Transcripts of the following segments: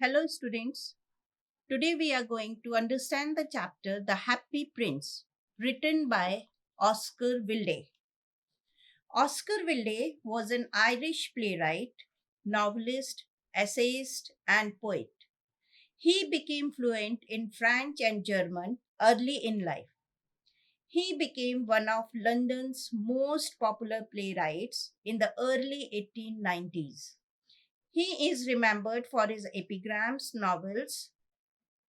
Hello, students. Today we are going to understand the chapter The Happy Prince, written by Oscar Wilde. Oscar Wilde was an Irish playwright, novelist, essayist, and poet. He became fluent in French and German early in life. He became one of London's most popular playwrights in the early 1890s. He is remembered for his epigrams, novels,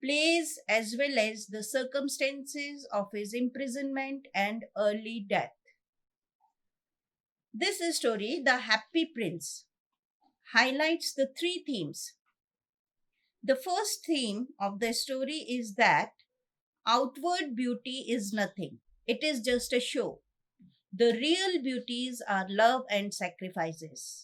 plays, as well as the circumstances of his imprisonment and early death. This story, The Happy Prince, highlights the three themes. The first theme of the story is that outward beauty is nothing, it is just a show. The real beauties are love and sacrifices.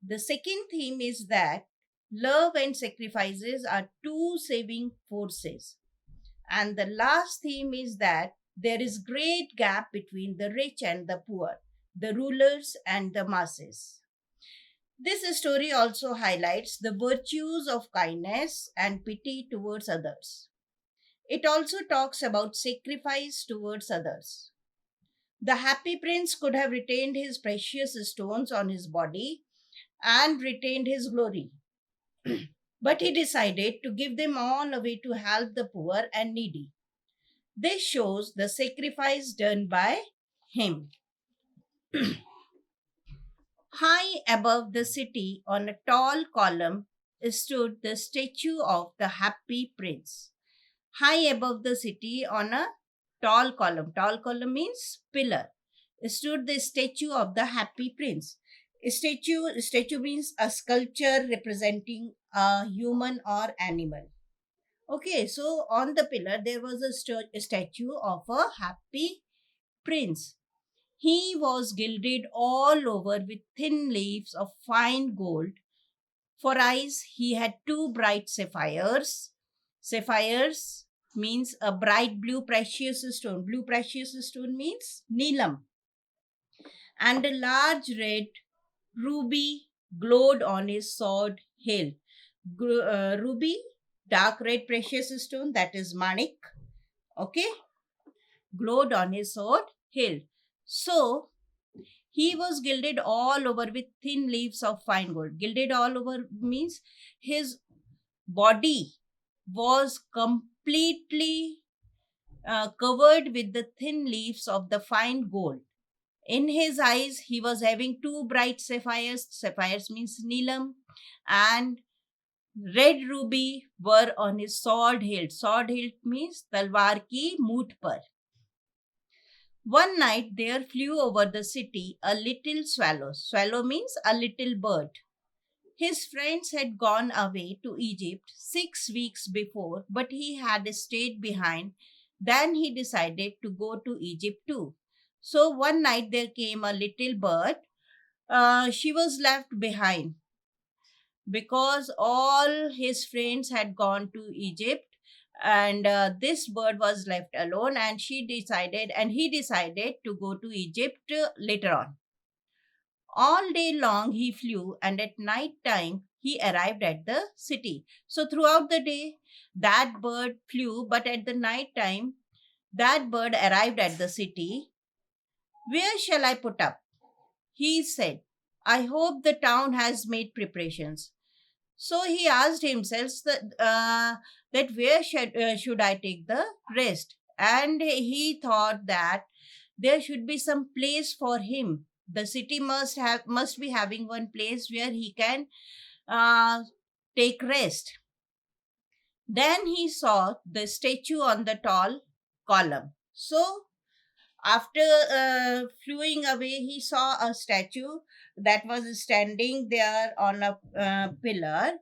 The second theme is that love and sacrifices are two saving forces. And the last theme is that there is great gap between the rich and the poor, the rulers and the masses. This story also highlights the virtues of kindness and pity towards others. It also talks about sacrifice towards others. The happy prince could have retained his precious stones on his body and retained his glory. But he decided to give them all away to help the poor and needy. This shows the sacrifice done by him. High above the city, on a tall column, stood the statue of the happy prince. High above the city, on a tall column means pillar, stood the statue of the happy prince. Statue means a sculpture representing a human or animal. Okay, so on the pillar there was a statue of a happy prince. He was gilded all over with thin leaves of fine gold. For eyes, he had two bright sapphires. Sapphires means a bright blue precious stone. Blue precious stone means neelam. And a large red ruby glowed on his sword hilt. Ruby, dark red precious stone, that is manik. Okay, glowed on his sword hilt. So, he was gilded all over with thin leaves of fine gold. Gilded all over means his body was completely covered with the thin leaves of the fine gold. In his eyes, he was having two bright sapphires. Sapphires means neelam, and red ruby were on his sword hilt. Sword hilt means talwar ki moot par. One night there flew over the city a little swallow. Swallow means a little bird. His friends had gone away to Egypt 6 weeks before, but he had stayed behind. Then he decided to go to Egypt too. So one night there came a little bird. She was left behind because all his friends had gone to Egypt, and this bird was left alone, and he decided to go to Egypt later on. All day long he flew, and at night time he arrived at the city. So throughout the day that bird flew, but at the night time that bird arrived at the city. Where shall I put up? He said. I hope the town has made preparations. So he asked himself that where should I take the rest? And he thought that there should be some place for him. The city must be having one place where he can uh, take rest. Then he saw the statue on the tall column. So after fleeing away, he saw a statue that was standing there on a pillar.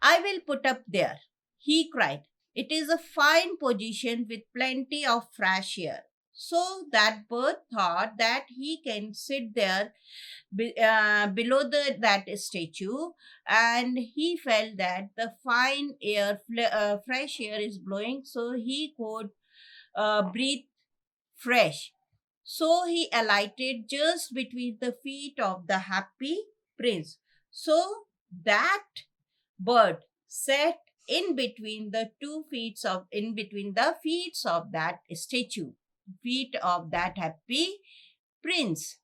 I will put up there, he cried. It is a fine position with plenty of fresh air. So that bird thought that he can sit there below that statue, and he felt that the fine air, fresh air is blowing, so he could breathe fresh. So he alighted just between the feet of the happy prince. So that bird sat in between the two feet of in between the feet of that statue, feet of that happy prince.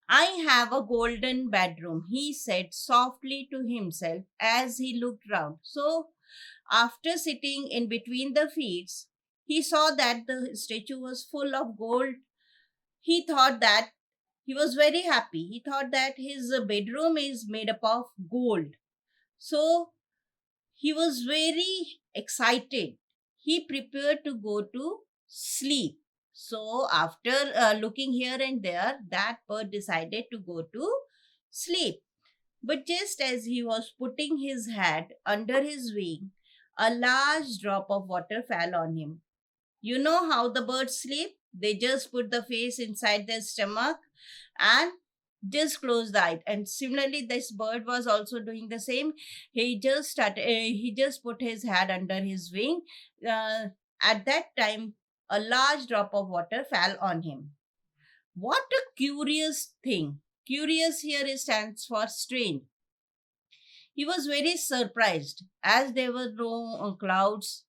I have a golden bedroom, he said softly to himself as he looked round. So, after sitting in between the feet, he saw that the statue was full of gold. He thought that he was very happy. He thought that his bedroom is made up of gold. So, he was very excited. He prepared to go to sleep. So, after looking here and there, that bird decided to go to sleep. But just as he was putting his head under his wing, a large drop of water fell on him. You know how the birds sleep? They just put the face inside their stomach and just close the eye. And similarly, this bird was also doing the same. He just put his head under his wing. At that time, a large drop of water fell on him. What a curious thing! Curious here stands for strange. He was very surprised as there were no clouds,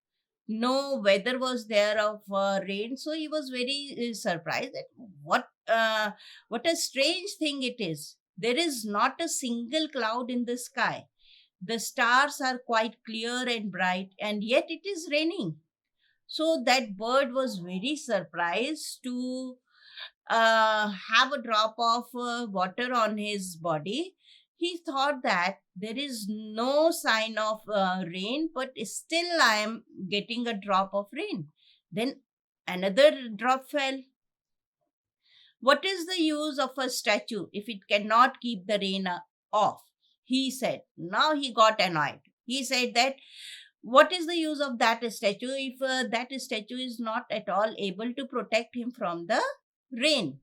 no weather was there of rain. So he was very surprised that what a strange thing it is. There is not a single cloud in the sky. The stars are quite clear and bright, and yet it is raining. So that bird was very surprised to have a drop of water on his body. He thought that there is no sign of rain, but still I am getting a drop of rain. Then another drop fell. What is the use of a statue if it cannot keep the rain off? He said. Now he got annoyed. He said that what is the use of that statue if that statue is not at all able to protect him from the rain?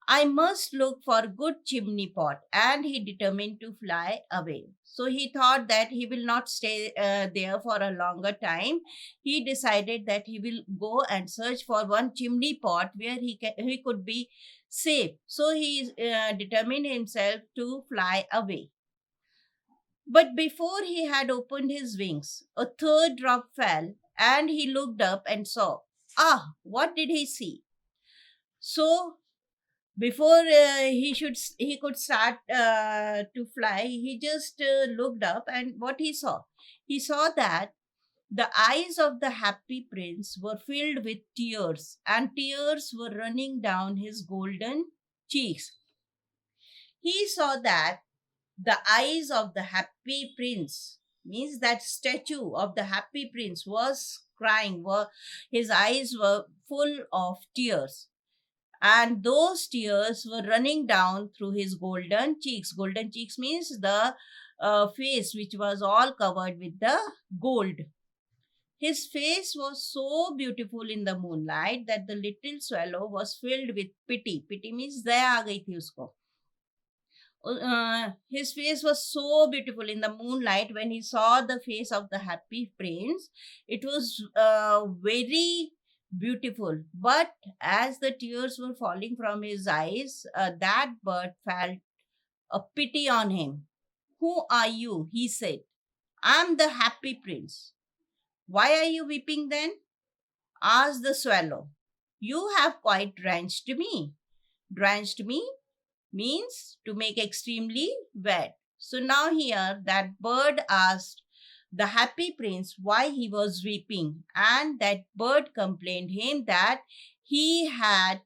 I must look for good chimney pot, and he determined to fly away. So he thought that he will not stay there for a longer time. He decided that he will go and search for one chimney pot where he could be safe. So he determined himself to fly away. But before he had opened his wings, a third drop fell, and he looked up and saw. Ah, what did he see? So before he could start to fly, he just looked up, and what he saw that the eyes of the happy prince were filled with tears, and tears were running down his golden cheeks. He saw that the eyes of the happy prince, means that statue of the happy prince, was crying, his eyes were full of tears, and those tears were running down through his golden cheeks. Golden cheeks means the face which was all covered with the gold. His face was so beautiful in the moonlight that the little swallow was filled with pity. Pity means दया आ गई थी उसको. His face was so beautiful in the moonlight when he saw the face of the happy prince. It was very beautiful. But as the tears were falling from his eyes, that bird felt a pity on him. Who are you? He said. I'm the happy prince. Why are you weeping then? Asked the swallow. You have quite drenched me. Drenched me means to make extremely wet. So now here that bird asked the happy prince why he was weeping, and that bird complained him that he had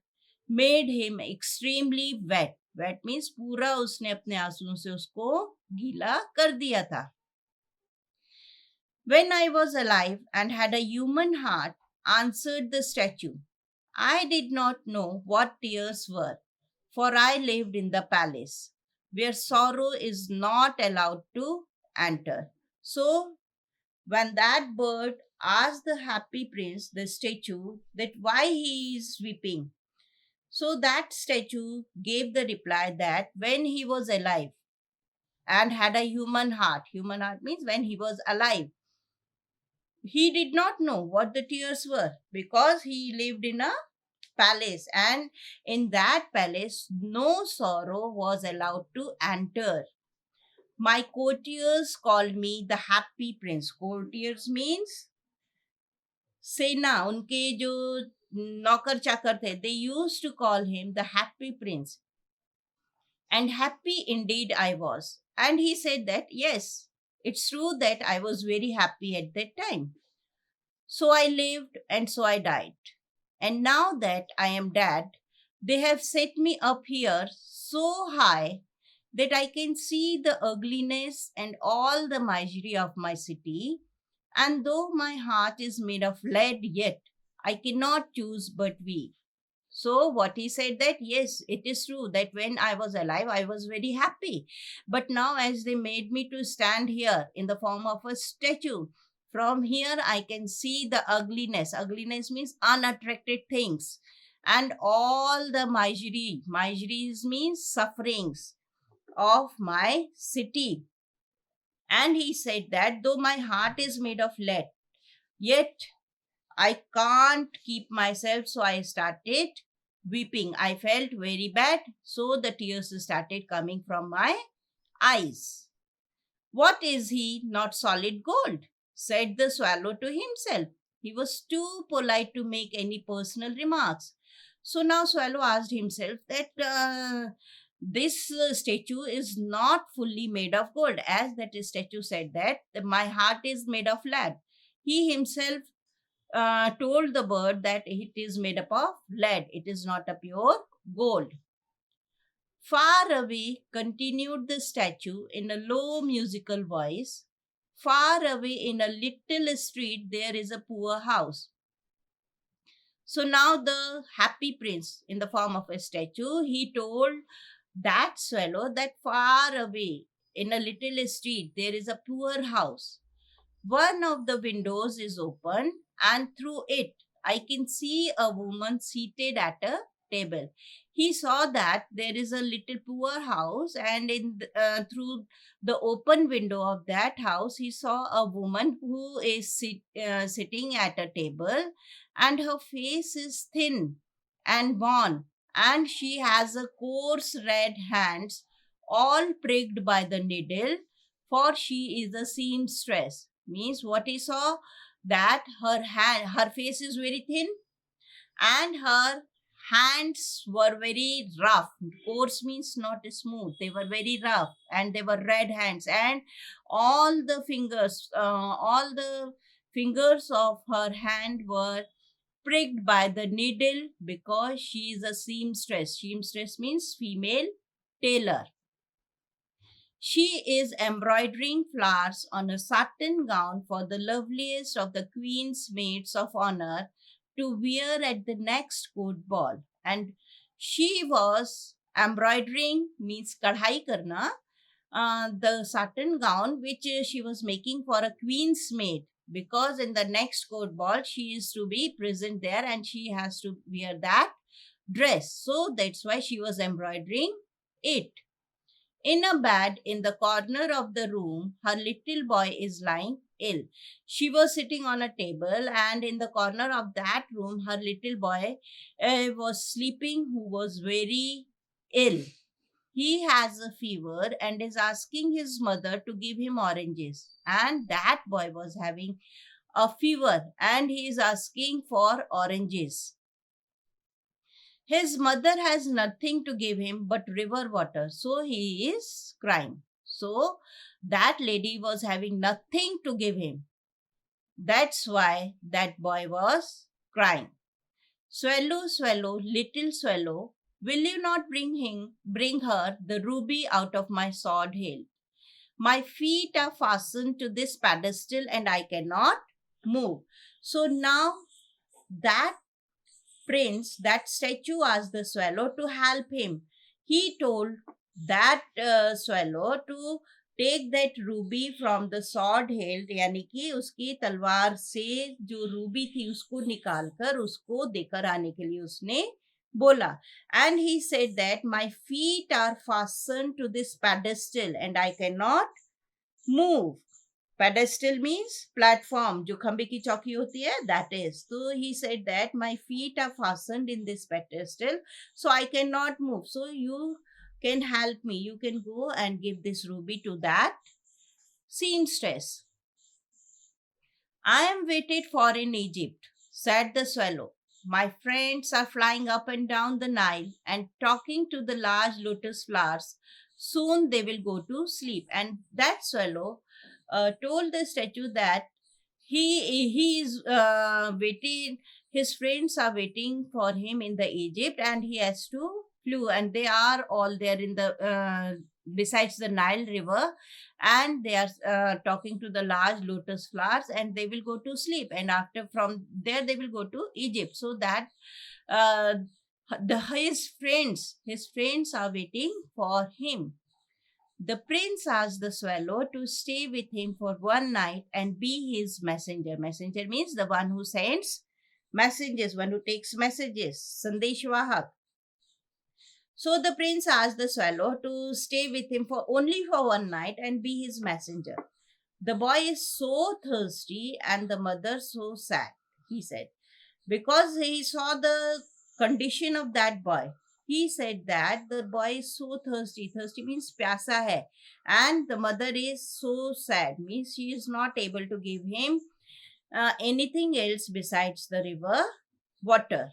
made him extremely wet. Wet means पूरा उसने अपने आंसुओं से उसको गीला कर दिया था. When I was alive and had a human heart, answered the statue, I did not know what tears were, for I lived in the palace, where sorrow is not allowed to enter. So, when that bird asked the happy prince, the statue, that why he is weeping, so that statue gave the reply that when he was alive and had a human heart means when he was alive, he did not know what the tears were because he lived in a palace, and in that palace no sorrow was allowed to enter. My courtiers called me the happy prince. Courtiers means सेना, उनके जो नौकर चाकर थे, they used to call him the happy prince. And happy indeed I was. And he said that, yes, it's true that I was very happy at that time. So I lived and so I died. And now that I am dead, they have set me up here so high that I can see the ugliness and all the misery of my city. And though my heart is made of lead, yet I cannot choose but weep. So, what he said that yes, it is true that when I was alive, I was very happy. But now, as they made me to stand here in the form of a statue, from here I can see the ugliness. Ugliness means unattracted things and all the misery. Miseries means sufferings of my city. And he said that though my heart is made of lead, yet I can't keep myself, so I started weeping. I felt very bad, so the tears started coming from my eyes. What is he, not solid gold? Said the swallow to himself. He was too polite to make any personal remarks. So now Swallow asked himself that this statue is not fully made of gold, as that statue said that my heart is made of lead. He himself told the bird that it is made up of lead, it is not a pure gold. Far away, continued the statue in a low musical voice. Far away in a little street, there is a poor house. So now the happy prince, in the form of a statue, he told that swallow that far away in a little street, there is a poor house. One of the windows is open, and through it, I can see a woman seated at a table. He saw that there is a little poor house, and through the open window of that house, he saw a woman who is sitting at a table, and her face is thin and worn, and she has a coarse red hands, all pricked by the needle, for she is a seamstress. Means what he saw that her face is very thin and her hands were very rough. Coarse means not smooth. They were very rough and they were red hands, and all the fingers of her hand were pricked by the needle because she is a seamstress. Seamstress means female tailor. She is embroidering flowers on a satin gown for the loveliest of the queen's maids of honor to wear at the next court ball. And she was embroidering means kadhai karna, the satin gown which she was making for a queen's maid, because in the next court ball she is to be present there and she has to wear that dress. So that's why she was embroidering it. In a bed in the corner of the room, her little boy is lying ill. She was sitting on a table, and in the corner of that room, her little boy was sleeping, who was very ill. He has a fever and is asking his mother to give him oranges. And that boy was having a fever and he is asking for oranges. His mother has nothing to give him but river water, so he is crying. So that lady was having nothing to give him. That's why that boy was crying. Swallow, swallow, little swallow, will you not bring her the ruby out of my sword hilt? My feet are fastened to this pedestal and I cannot move. So now that prince, that statue, asked the swallow to help him. He told that swallow to take that ruby from the sword hilt, यानी कि उसकी तलवार से जो Ruby थी उसको निकालकर उसको देकर आने के लिए उसने बोला. And he said that my feet are fastened to this pedestal and I cannot move. Pedestal means platform, जो खंबे की चौकी होती है, that is. So he said that my feet are fastened in this pedestal, so I cannot move. So you can help me. You can go and give this ruby to that seamstress. I am waited for in Egypt, said the swallow. My friends are flying up and down the Nile and talking to the large lotus flowers. Soon they will go to sleep. And that swallow told the statue that he is waiting. His friends are waiting for him in the Egypt, and he has to flew. And they are all there in the besides the Nile River, and they are talking to the large lotus flowers, and they will go to sleep, and after from there they will go to Egypt, so that uh, his friends are waiting for him. The prince asked the swallow to stay with him for one night and be his messenger. Messenger means the one who sends messages, one who takes messages, sandeshwahak. So the prince asked the swallow to stay with him for only for one night and be his messenger. The boy is so thirsty and the mother so sad, he said, because he saw the condition of that boy. He said that the boy is so thirsty. Thirsty means pyasa hai. And the mother is so sad, means she is not able to give him anything else besides the river water.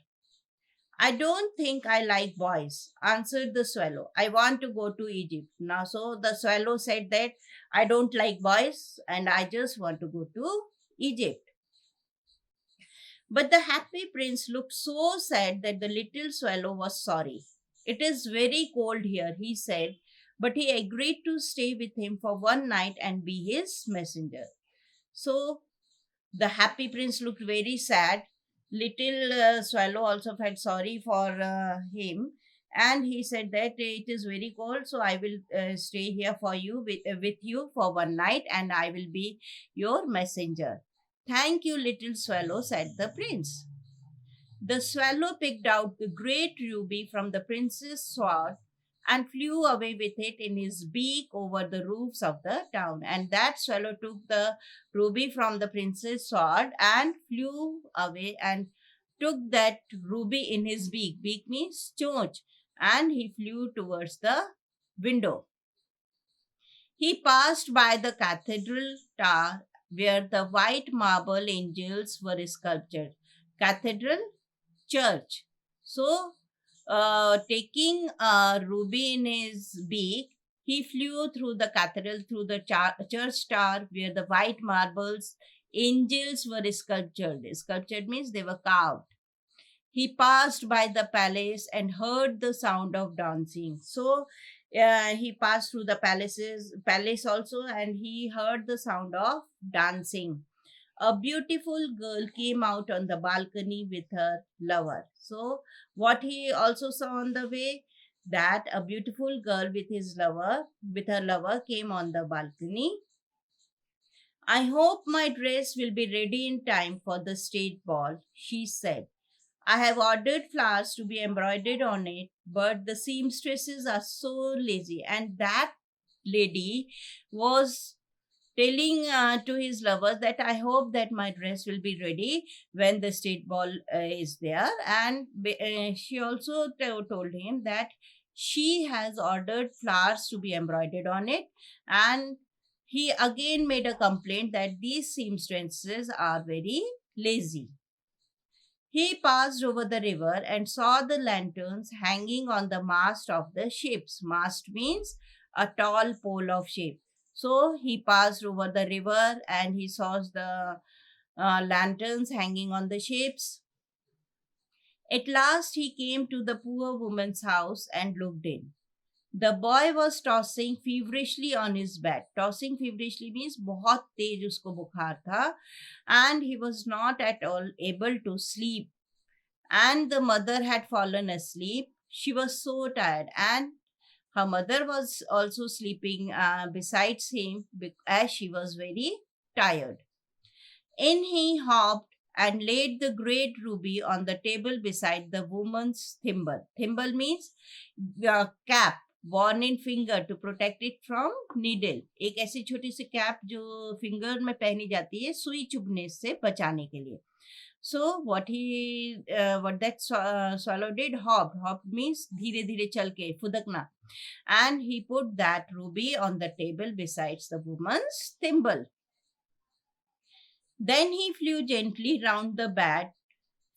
I don't think I like boys, answered the swallow. I want to go to Egypt. Now, so the swallow said that I don't like boys and I just want to go to Egypt. But the happy prince looked so sad that the little swallow was sorry. It is very cold here, he said, but he agreed to stay with him for one night and be his messenger. So the happy prince looked very sad. Little swallow also felt sorry for him, and he said that it is very cold, so I will stay here for you with you for one night, and I will be your messenger. Thank you, little swallow, said the prince. The swallow picked out the great ruby from the prince's sword and flew away with it in his beak over the roofs of the town. And that swallow took the ruby from the prince's sword and flew away and took that ruby in his beak. Beak means chonch. And he flew towards the window. He passed by the cathedral tower where the white marble angels were sculptured. Cathedral, church. So, taking a ruby in his beak, he flew through the cathedral, through the church tower where the white marbles angels were sculptured. Sculptured means they were carved. He passed by the palace and heard the sound of dancing. So he passed through the palace also, and he heard the sound of dancing. A beautiful girl came out on the balcony with her lover. So what he also saw on the way, that a beautiful girl with her lover came on the balcony. I hope my dress will be ready in time for the state ball, she said. I have ordered flowers to be embroidered on it, but the seamstresses are so lazy. And that lady was telling to his lovers that I hope that my dress will be ready when the state ball is there. And she also told him that she has ordered flowers to be embroidered on it. And he again made a complaint that these seamstresses are very lazy. He passed over the river and saw the lanterns hanging on the mast of the ships. Mast means a tall pole of ship. So he passed over the river and he saw the lanterns hanging on the ships. At last he came to the poor woman's house and looked in. The boy was tossing feverishly on his bed. Tossing feverishly means बहुत तेज उसको बुखार था, and he was not at all able to sleep. And the mother had fallen asleep. She was so tired, and her mother was also sleeping besides him as she was very tired. In he hopped and laid the great ruby on the table beside the woman's thimble. Thimble means cap worn in finger to protect it from needle. एक ऐसी छोटी C cap जो finger में पहनी जाती है सुई चुभने से बचाने के लिए. So what that swallow did, hopped means धीरे धीरे चल के फुदकना, and he put that ruby on the table besides the woman's thimble. Then he flew gently round the bed,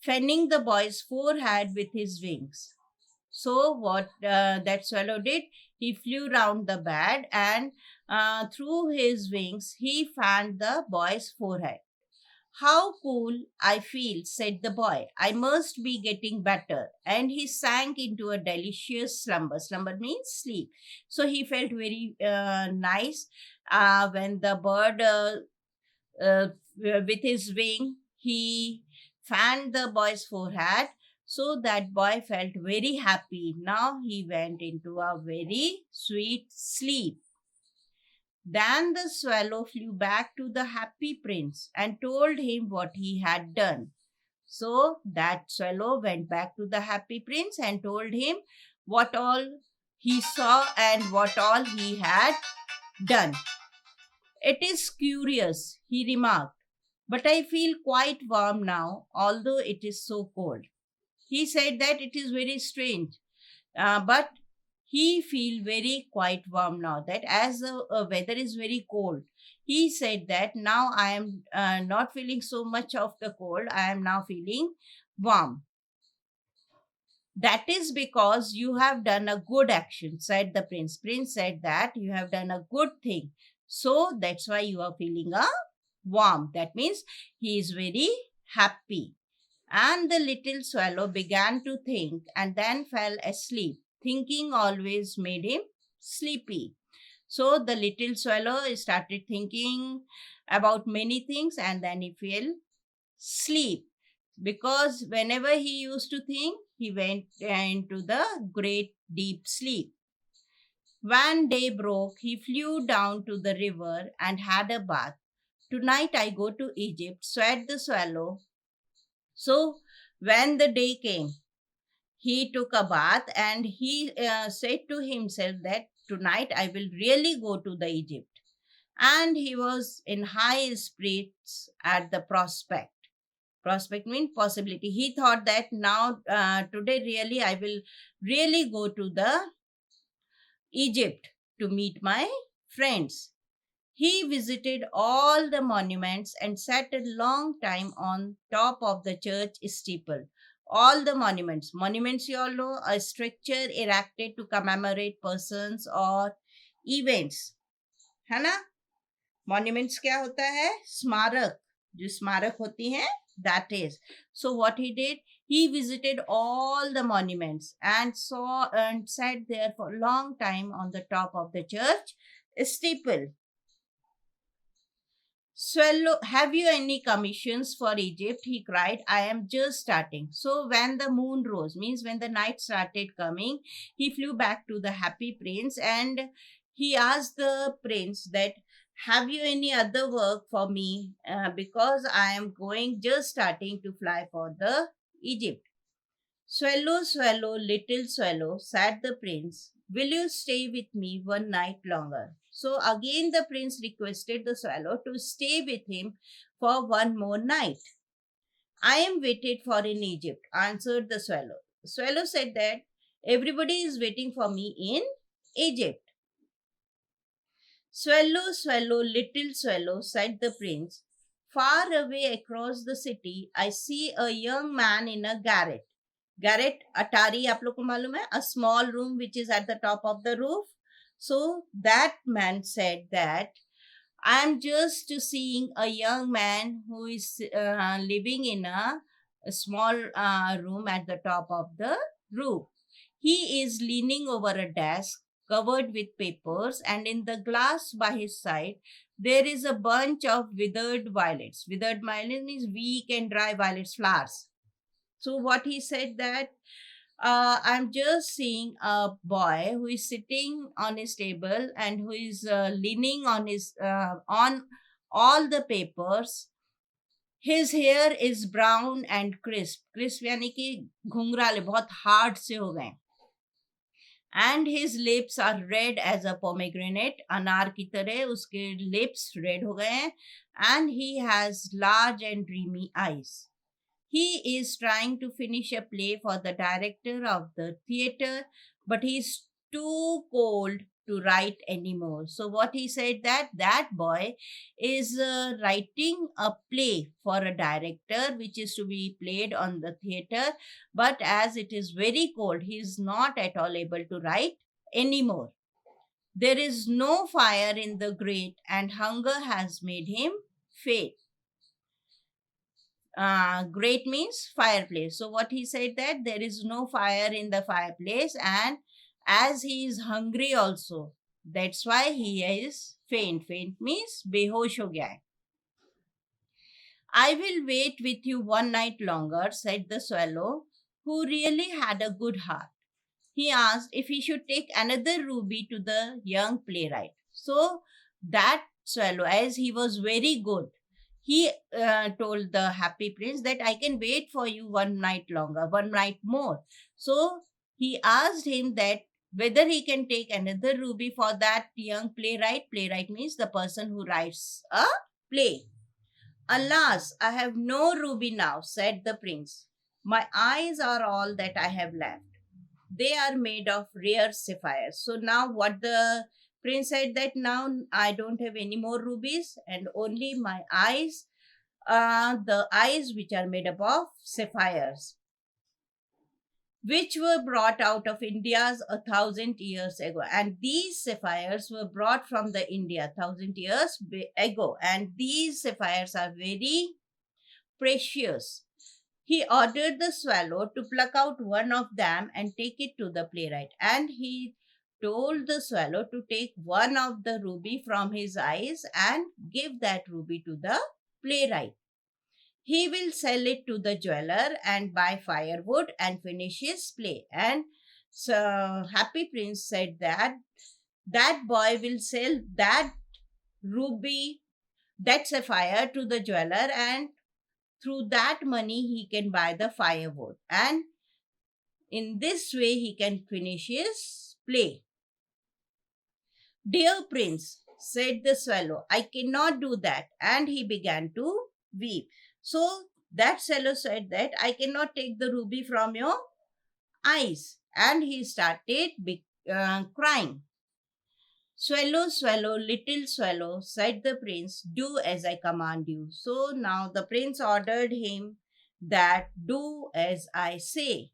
fanning the boy's forehead with his wings. So what that swallow did, he flew round the bed and through his wings he fanned the boy's forehead. How cool I feel, said the boy. I must be getting better. And he sank into a delicious slumber. Slumber means sleep. So he felt very nice when the bird, with his wing, he fanned the boy's forehead. So that boy felt very happy. Now he went into a very sweet sleep. Then the swallow flew back to the happy prince and told him what he had done. So that swallow went back to the happy prince and told him what all he saw and what all he had done. It is curious, he remarked, but I feel quite warm now, although it is so cold. He said that it is very strange, but he feel very quite warm now, that as the weather is very cold. He said that now I am not feeling so much of the cold, I am now feeling warm. That is because you have done a good action, said the prince. Prince said that you have done a good thing, so that's why you are feeling a warm. That means he is very happy. And the little swallow began to think and then fell asleep. Thinking always made him sleepy. So the little swallow started thinking about many things and then he fell asleep. Because whenever he used to think, he went into the great deep sleep. When day broke, he flew down to the river and had a bath. Tonight I go to Egypt, said the swallow. So when the day came, he took a bath and he said to himself that tonight I will really go to the Egypt. And he was in high spirits at the prospect. Prospect means possibility. He thought that now today really I will really go to the Egypt to meet my friends. He visited all the monuments and sat a long time on top of the church steeple. All the monuments. Monuments, you all know, a structure erected to commemorate persons or events. है ना? Monuments क्या होता है? स्मारक. जो स्मारक होती हैं, that is. So what he did, he visited all the monuments and saw and sat there for a long time on the top of the church steeple. Swallow, have you any commissions for Egypt? He cried. I am just starting. So when the moon rose, means when the night started coming, he flew back to the happy prince and he asked the prince that, have you any other work for me? Because I am going just starting to fly for the Egypt. Swallow, swallow, little swallow, said the prince, will you stay with me one night longer? So again the prince requested the swallow to stay with him for one more night. I am waited for in Egypt, answered the swallow. Swallow said that everybody is waiting for me in Egypt. Swallow, swallow, little swallow, said the prince, far away across the city, I see a young man in a garret. Garret, Atari, आप लोग को मालूम है? A small room which is at the top of the roof. So that man said that I am just seeing a young man who is living in a small room at the top of the roof. He is leaning over a desk covered with papers, and in the glass by his side, there is a bunch of withered violets. Withered violets means weak and dry violets flowers. So what he said that I'm just seeing a boy who is sitting on his table and who is leaning on his on all the papers. His hair is brown and crisp. Crisp यानी कि घुंघराले बहुत hard से हो गए. And his lips are red as a pomegranate. अनार की तरह उसके lips red हो गए हैं. And he has large and dreamy eyes. He is trying to finish a play for the director of the theater, but he's too cold to write anymore. So what he said, that boy is writing a play for a director which is to be played on the theater, but as it is very cold, he is not at all able to write anymore. There is no fire in the grate, and hunger has made him faint. Grate means fireplace. So what he said, that there is no fire in the fireplace, and as he is hungry also, that's why he is faint. Faint means behosh ho gaya hai. I will wait with you one night longer, said the swallow, who really had a good heart. He asked if he should take another ruby to the young playwright. So that swallow, as he was very good, he told the happy prince that I can wait for you one night longer, one night more. So he asked him that whether he can take another ruby for that young playwright. Playwright means the person who writes a play. Alas, I have no ruby now, said the prince. My eyes are all that I have left. They are made of rare sapphires. So now what the prince said, that now I don't have any more rubies and only my eyes, the eyes which are made up of sapphires, which were brought out of India's 1,000 years ago. And these sapphires were brought from the India 1,000 years ago. And these sapphires are very precious. He ordered the swallow to pluck out one of them and take it to the playwright. And he told the swallow to take one of the ruby from his eyes and give that ruby to the playwright. He will sell it to the jeweler and buy firewood and finish his play. And so Happy Prince said that that boy will sell that ruby, that sapphire, to the jeweler, and through that money he can buy the firewood, and in this way he can finish his play. Dear prince, said the swallow, I cannot do that, and he began to weep. So that swallow said that I cannot take the ruby from your eyes, and he started crying. Swallow, swallow, little swallow, said the prince, do as I command you. So now the prince ordered him that do as I say.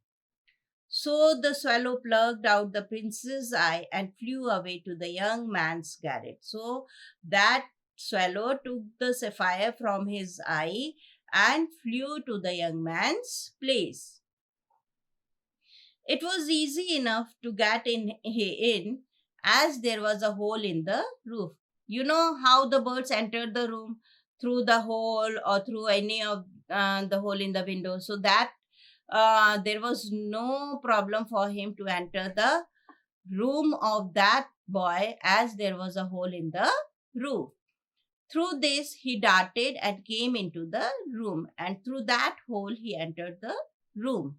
So the swallow plucked out the prince's eye and flew away to the young man's garret. So that swallow took the sapphire from his eye and flew to the young man's place. It was easy enough to get in as there was a hole in the roof. You know how the birds enter the room through the hole or through any of the hole in the window. So that there was no problem for him to enter the room of that boy as there was a hole in the roof. Through this, he darted and came into the room, and through that hole, he entered the room.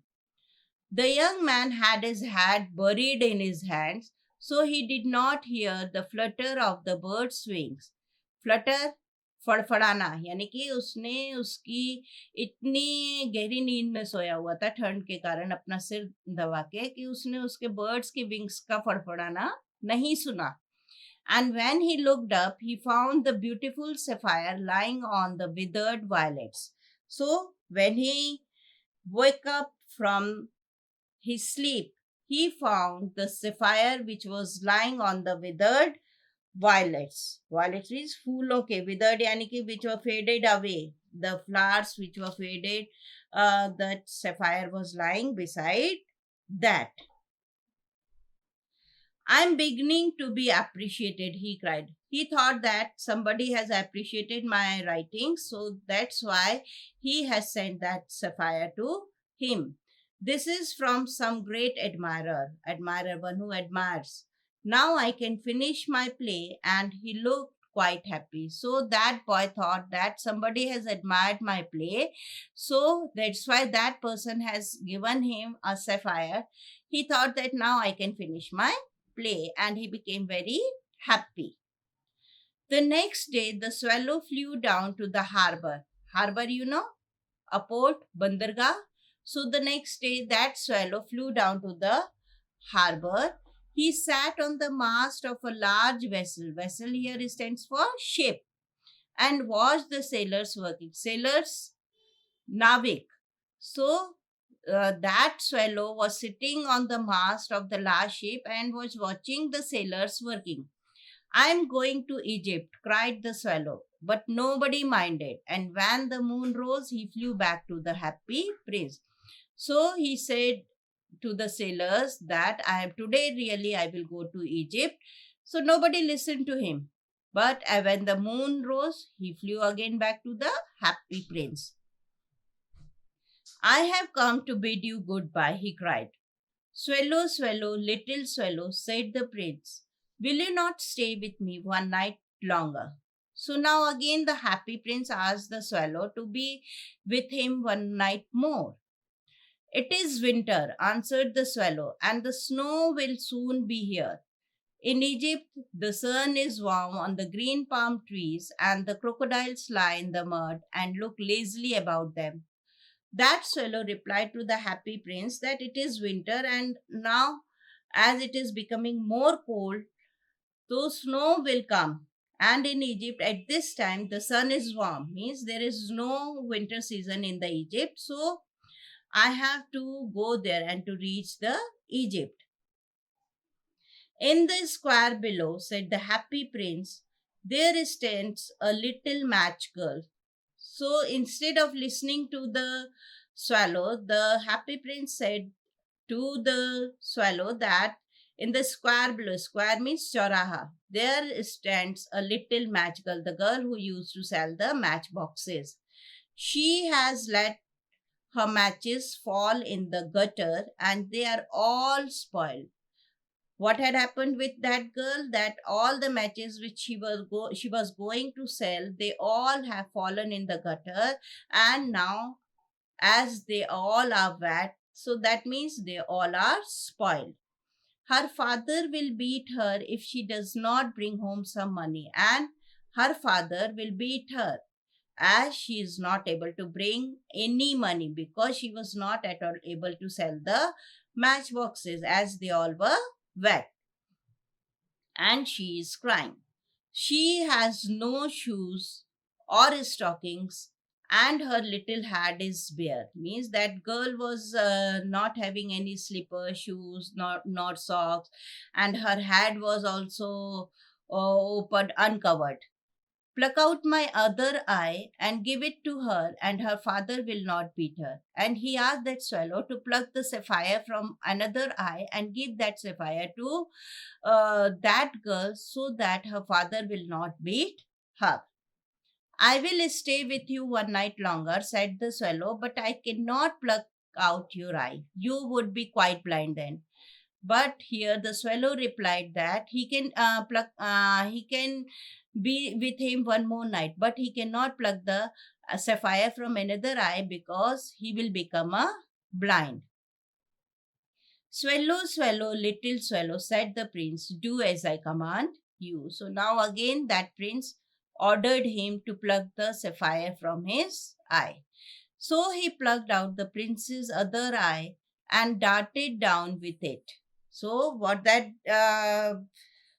The young man had his hat buried in his hands, so he did not hear the flutter of the bird's wings. Flutter, फड़फड़ाना, यानी कि उसने उसकी इतनी गहरी नींद में सोया हुआ था ठंड के कारण अपना सिर दबा के कि उसने उसके बर्ड्स की विंग्स का फड़फड़ाना नहीं सुना. And when he looked up, he found the beautiful sapphire lying on the withered violets. So when he woke up from his sleep, he found the sapphire which was lying on the withered violets. Violets is फूलों के, withered यानी कि which were faded away. The flowers which were faded, that sapphire was lying beside that. I'm beginning to be appreciated, he cried. He thought that somebody has appreciated my writing, so that's why he has sent that sapphire to him. This is from some great admirer, one who admires. Now I can finish my play, and he looked quite happy. So that boy thought that somebody has admired my play, so that's why that person has given him a sapphire. He thought that now I can finish my play, and he became very happy. The next day, the swallow flew down to the harbor. Harbor, you know? a port, Bandargah. So the next day, that swallow flew down to the harbor. He sat on the mast of a large vessel. Vessel here stands for ship, and watched the sailors working. Sailors, Navik. So that swallow was sitting on the mast of the large ship and was watching the sailors working. I am going to Egypt, cried the swallow. But nobody minded, and when the moon rose, he flew back to the happy prince. So he said to the sailors that I have today really I will go to Egypt. So nobody listened to him. But when the moon rose, he flew again back to the happy prince. I have come to bid you goodbye, he cried. Swallow, swallow, little swallow, said the prince, will you not stay with me one night longer? So now again the happy prince asked the swallow to be with him one night more. It is winter, answered the swallow, and the snow will soon be here. In Egypt, the sun is warm on the green palm trees, and the crocodiles lie in the mud and look lazily about them. That swallow replied to the happy prince that it is winter, and now, as it is becoming more cold, so snow will come. And in Egypt, at this time, the sun is warm, means there is no winter season in the Egypt. So I have to go there and to reach the Egypt. In the square below, said the happy prince, there stands a little match girl. So instead of listening to the swallow, the happy prince said to the swallow that in the square below, square means Choraha, there stands a little match girl, the girl who used to sell the matchboxes. She has let her matches fall in the gutter and they are all spoiled. What had happened with that girl? That all the matches which she was going to sell, they all have fallen in the gutter, and now as they all are wet, so that means they all are spoiled. Her father will beat her if she does not bring home some money, and her father will beat her as she is not able to bring any money because she was not at all able to sell the matchboxes as they all were wet, and she is crying. She has no shoes or stockings, and her little head is bare. Means that girl was not having any slipper, shoes, not socks, and her head was also opened, uncovered. Pluck out my other eye and give it to her, and her father will not beat her. And he asked that swallow to pluck the sapphire from another eye and give that sapphire to that girl so that her father will not beat her. I will stay with you one night longer, said the swallow, but I cannot pluck out your eye. You would be quite blind then. But here the swallow replied that he can be with him one more night, but he cannot pluck the sapphire from another eye because he will become a blind. Swallow, swallow, little swallow, said the prince, do as I command you. So now again that prince ordered him to pluck the sapphire from his eye. So he plucked out the prince's other eye and darted down with it. So what that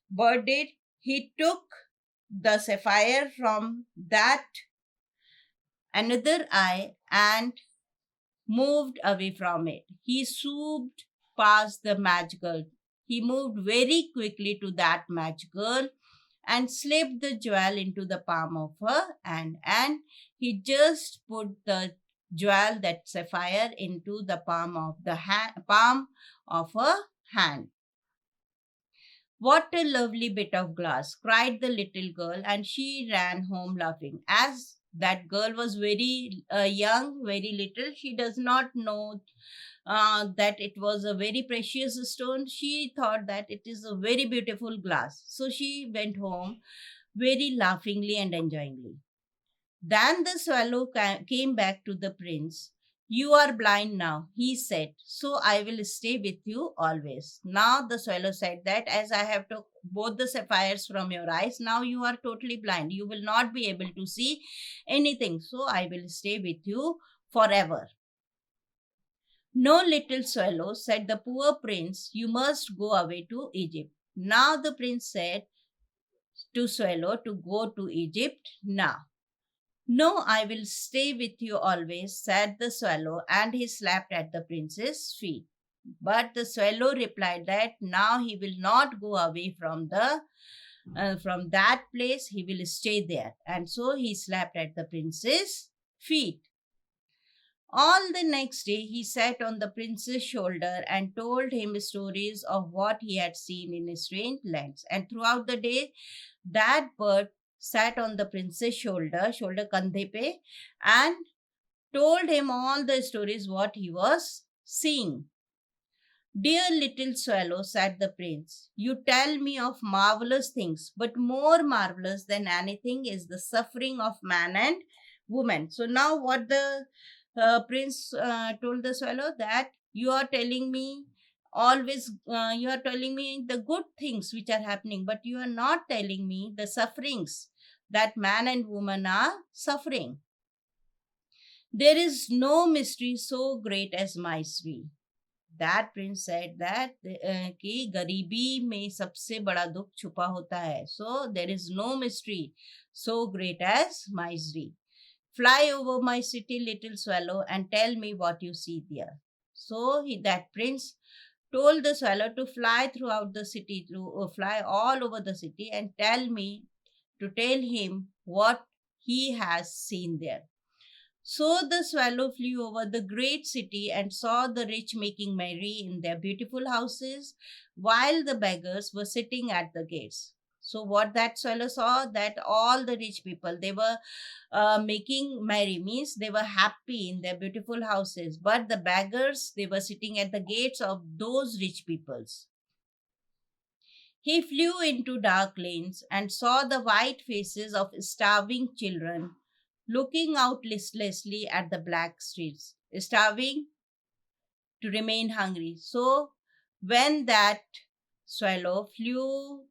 bird did, he took the sapphire from that another eye and moved away from it. He swooped past the match girl. He moved very quickly to that match girl and slipped the jewel into the palm of her hand, and he just put the jewel, that sapphire, into the palm of palm of her hand. What a lovely bit of glass, cried the little girl, and she ran home laughing. As that girl was very young, very little, she does not know that it was a very precious stone. She thought that it is a very beautiful glass. So she went home very laughingly and enjoyingly. Then the swallow came back to the prince. You are blind now, he said, so I will stay with you always. Now the swallow said that as I have took both the sapphires from your eyes, now you are totally blind. You will not be able to see anything. So I will stay with you forever. No, little swallow, said the poor prince, you must go away to Egypt. Now the prince said to swallow to go to Egypt now. No, I will stay with you always, said the swallow, and he slapped at the prince's feet. But the swallow replied that now he will not go away from that place, he will stay there. And so he slapped at the prince's feet. All the next day he sat on the prince's shoulder and told him stories of what he had seen in strange lands. And throughout the day, that bird sat on the prince's shoulder kandhe pe, and told him all the stories what he was seeing. Dear little swallow, said the prince, you tell me of marvelous things, but more marvelous than anything is the suffering of man and woman. So now what the prince told the swallow, that you are telling me the good things which are happening, but you are not telling me the sufferings that man and woman are suffering. There is no mystery so great as misery. That prince said that कि गरीबी में सबसे बड़ा दुख छुपा होता है. So there is no mystery so great as misery. Fly over my city, little swallow, and tell me what you see there. So that prince told the swallow to fly throughout the city, to fly all over the city, and tell him what he has seen there. So the swallow flew over the great city and saw the rich making merry in their beautiful houses, while the beggars were sitting at the gates. So what that swallow saw, that all the rich people, they were making merry, means they were happy in their beautiful houses, but the beggars, they were sitting at the gates of those rich peoples. He flew into dark lanes and saw the white faces of starving children looking out listlessly at the black streets, starving to remain hungry. So, when that swallow flew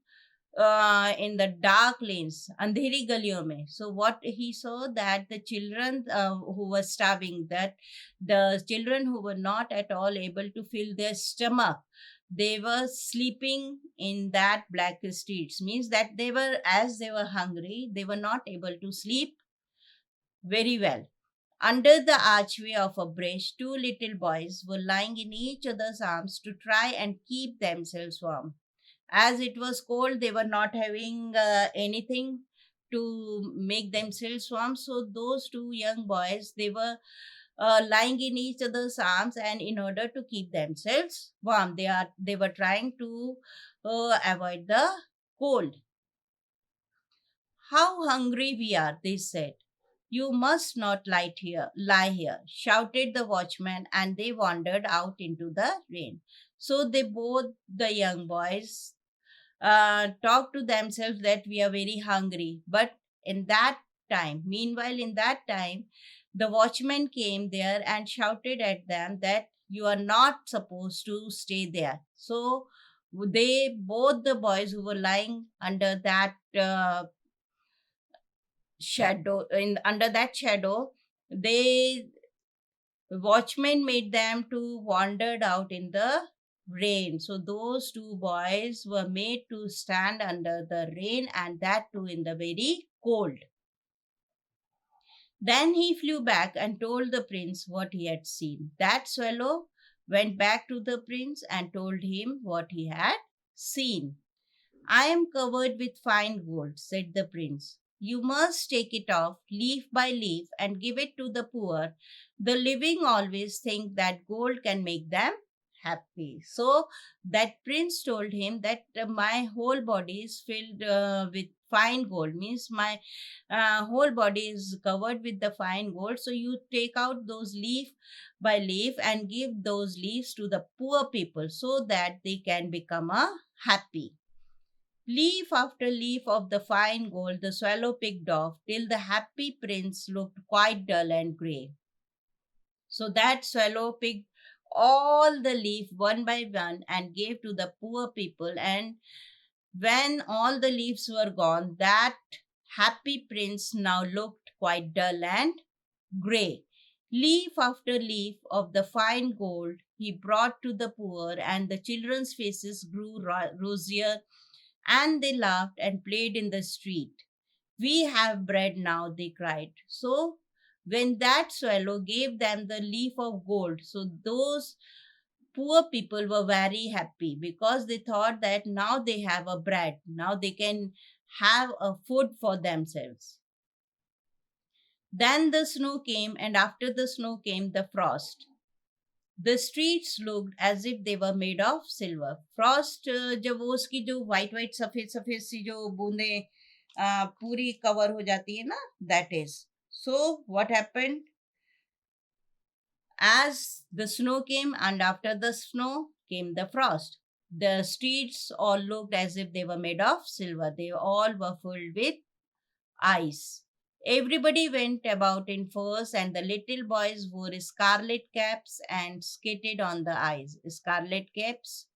in the dark lanes, andheri galiyon mein, so what he saw, that the children who were starving, that the children who were not at all able to fill their stomach, they were sleeping in that black streets, means that as they were hungry, they were not able to sleep very well. Under the archway of a bridge, two little boys were lying in each other's arms to try and keep themselves warm. As it was cold, they were not having anything to make themselves warm. So those two young boys, they were lying in each other's arms, and in order to keep themselves warm, they were trying to avoid the cold. How hungry we are, they said. You must not lie here, shouted the watchman, and they wandered out into the rain. So the young boys, talked to themselves that we are very hungry. But meanwhile, in that time, the watchman came there and shouted at them that you are not supposed to stay there. So both the boys who were lying under that under that shadow, they watchmen made them to wandered out in the rain. So those two boys were made to stand under the rain, and that too in the very cold. Then he flew back and told the prince what he had seen. That swallow went back to the prince and told him what he had seen. I am covered with fine gold, said the prince. You must take it off leaf by leaf and give it to the poor. The living always think that gold can make them happy. So that prince told him that my whole body is filled with fine gold, means my whole body is covered with the fine gold. So you take out those leaf by leaf and give those leaves to the poor people so that they can become happy. Leaf after leaf of the fine gold the swallow picked off, till the happy prince looked quite dull and grey. So that swallow picked all the leaf one by one and gave to the poor people. And when all the leaves were gone, that happy prince now looked quite dull and grey. Leaf after leaf of the fine gold he brought to the poor, and the children's faces grew rosier, and they laughed and played in the street. We have bread now, they cried. So, when that swallow gave them the leaf of gold, so those poor people were very happy because they thought that now they have a bread, now they can have a food for themselves. Then the snow came, and after the snow came the frost. The streets looked as if they were made of silver. Frost जब वो उसकी जो white white सफेद सफेद सी जो बूंदे पूरी cover हो जाती है ना, that is. So what happened? As the snow came, and after the snow came the frost. The streets all looked as if they were made of silver. They all were filled with ice. Everybody went about in furs, and the little boys wore scarlet caps and skated on the ice. Scarlet caps,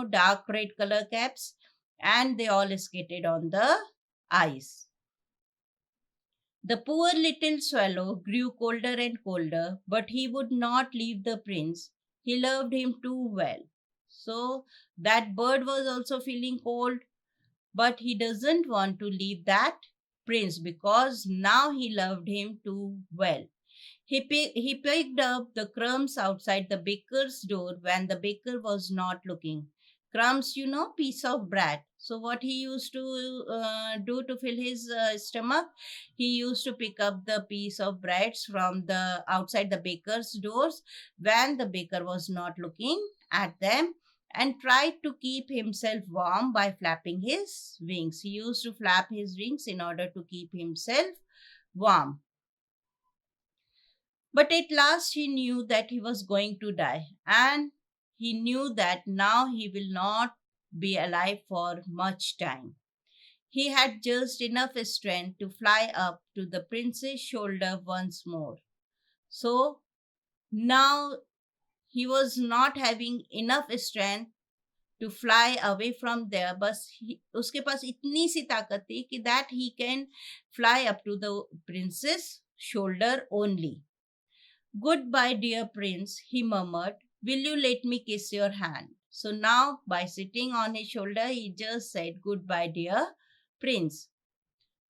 dark red color caps, and they all skated on the ice. The poor little swallow grew colder and colder, but he would not leave the prince. He loved him too well. So that bird was also feeling cold, but he doesn't want to leave that prince because now he loved him too well. He picked up the crumbs outside the baker's door when the baker was not looking. Crumbs, piece of bread. So, what he used to do to fill his stomach, he used to pick up the piece of breads from the outside the baker's doors when the baker was not looking at them, and tried to keep himself warm by flapping his wings. He used to flap his wings in order to keep himself warm. But at last he knew that he was going to die, and he knew that now he will not be alive for much time. He had just enough strength to fly up to the prince's shoulder once more. So now he was not having enough strength to fly away from there, बस उसके पास इतनी सी ताकत थी कि that he can fly up to the prince's shoulder only. Goodbye, dear prince, he murmured. Will you let me kiss your hand? So now, by sitting on his shoulder, he just said, Goodbye, dear prince.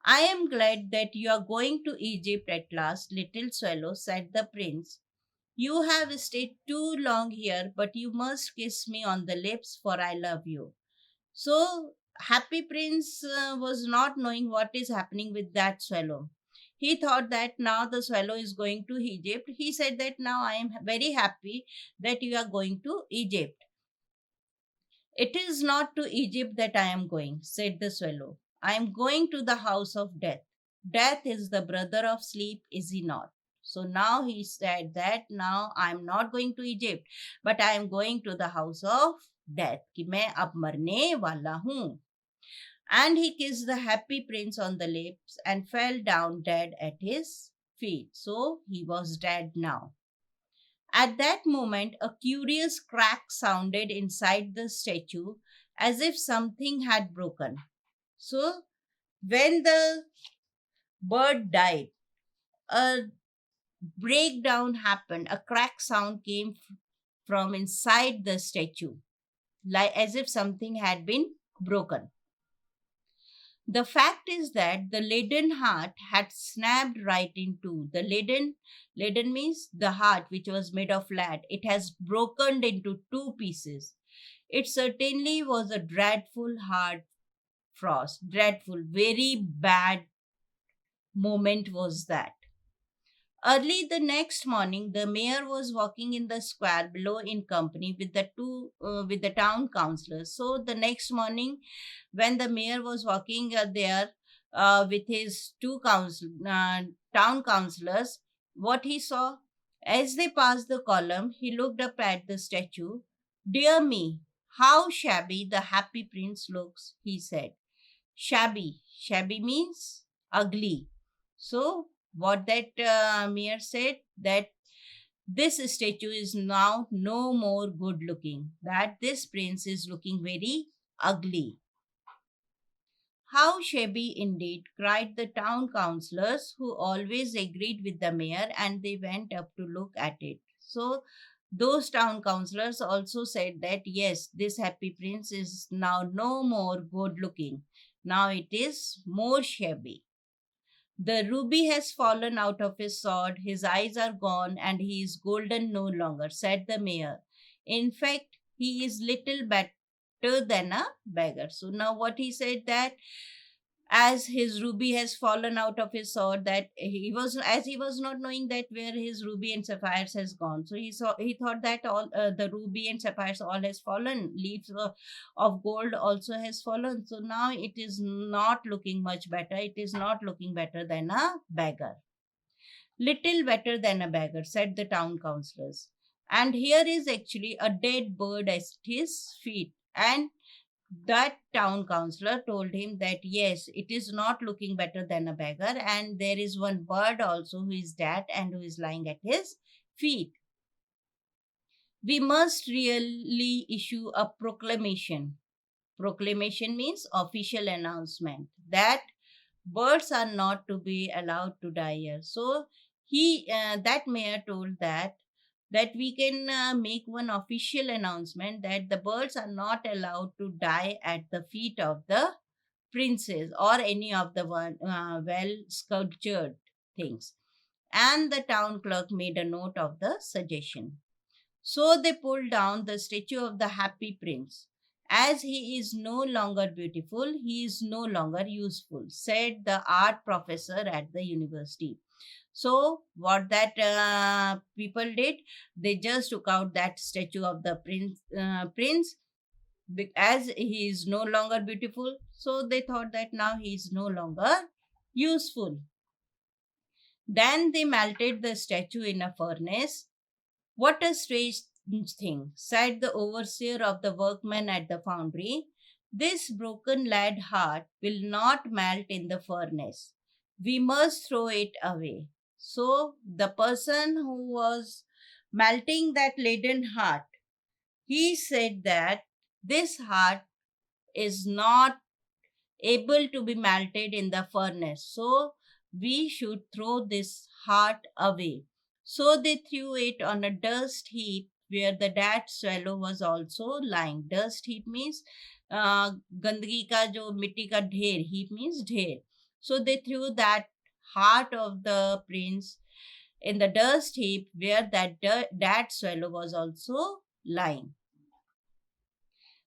I am glad that you are going to Egypt at last, little swallow, said the prince. You have stayed too long here, but you must kiss me on the lips, for I love you. So, Happy Prince was not knowing what is happening with that swallow. He thought that now the swallow is going to Egypt. He said that now I am very happy that you are going to Egypt. It is not to Egypt that I am going, said the swallow. I am going to the house of death. Death is the brother of sleep, is he not? So now he said that now I am not going to Egypt, but I am going to the house of death. कि मैं अब मरने वाला हूँ. And he kissed the happy prince on the lips and fell down dead at his feet. So he was dead now. At that moment, a curious crack sounded inside the statue as if something had broken. So, when the bird died, a breakdown happened. A crack sound came from inside the statue, like as if something had been broken. The fact is that the leaden heart had snapped right in two. Leaden means the heart which was made of lead. It has broken into two pieces. It certainly was a dreadful hard frost. Dreadful, very bad moment was that. Early the next morning, the mayor was walking in the square below in company with with the town councillors. So the next morning, when the mayor was walking there with his town councillors, what he saw as they passed the column, he looked up at the statue. Dear me, how shabby the happy prince looks, he said. Shabby means ugly. So what that mayor said, that this statue is now no more good looking, that this prince is looking very ugly. How shabby indeed, cried the town councillors, who always agreed with the mayor, and they went up to look at it. So, those town councillors also said that yes, this happy prince is now no more good looking. Now it is more shabby. The ruby has fallen out of his sword, his eyes are gone, and he is golden no longer, said the mayor. In fact, he is little better than a beggar. So now what he said that as his ruby has fallen out of his sword, that he was not knowing that where his ruby and sapphires has gone, so he thought that all the ruby and sapphires all has fallen, leaves of gold also has fallen, so now it is not looking much better, it is not looking better than a beggar. Little better than a beggar, said the town councillors. And here is actually a dead bird at his feet. And that town councillor told him that yes, it is not looking better than a beggar, and there is one bird also who is dead and who is lying at his feet. We must really issue a proclamation. Proclamation means official announcement that birds are not to be allowed to die here. So that mayor told that we can make one official announcement that the birds are not allowed to die at the feet of the princes or any of the well sculptured things. And the town clerk made a note of the suggestion. So they pulled down the statue of the happy prince. As he is no longer beautiful, he is no longer useful, said the art professor at the university. So what that people did, they just took out that statue of the prince as he is no longer beautiful. So they thought that now he is no longer useful. Then they melted the statue in a furnace. What a strange thing, said the overseer of the workmen at the foundry. This broken lead heart will not melt in the furnace. We must throw it away. So the person who was melting that leaden heart, he said that this heart is not able to be melted in the furnace. So we should throw this heart away. So they threw it on a dust heap where the dead swallow was also lying. Dust heap means गंदगी का जो मिट्टी का ढेर, heap means ढेर. So they threw that heart of the prince in the dust heap where that dead swallow was also lying.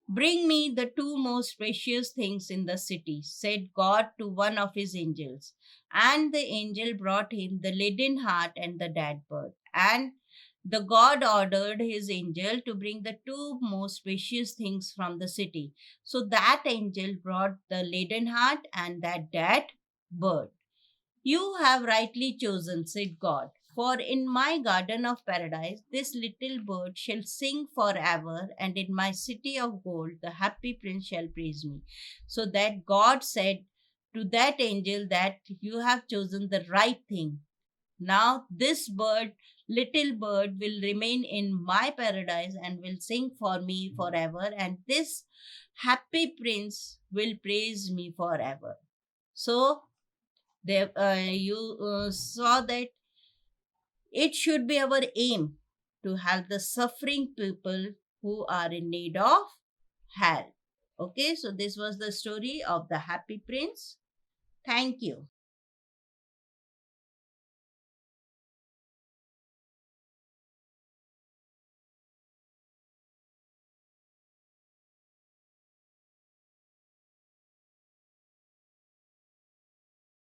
Bring me the two most precious things in the city, said God to one of his angels. And the angel brought him the leaden heart and the dead bird. And the God ordered his angel to bring the two most precious things from the city. So that angel brought the leaden heart and that dead bird. You have rightly chosen, said God. For in my garden of paradise this little bird shall sing forever, and in my city of gold the happy prince shall praise me. So that God said to that angel that you have chosen the right thing. Now this bird, little bird, will remain in my paradise and will sing for me forever, and this happy prince will praise me forever. So you saw that it should be our aim to help the suffering people who are in need of help. Okay, so this was the story of the happy prince. Thank you.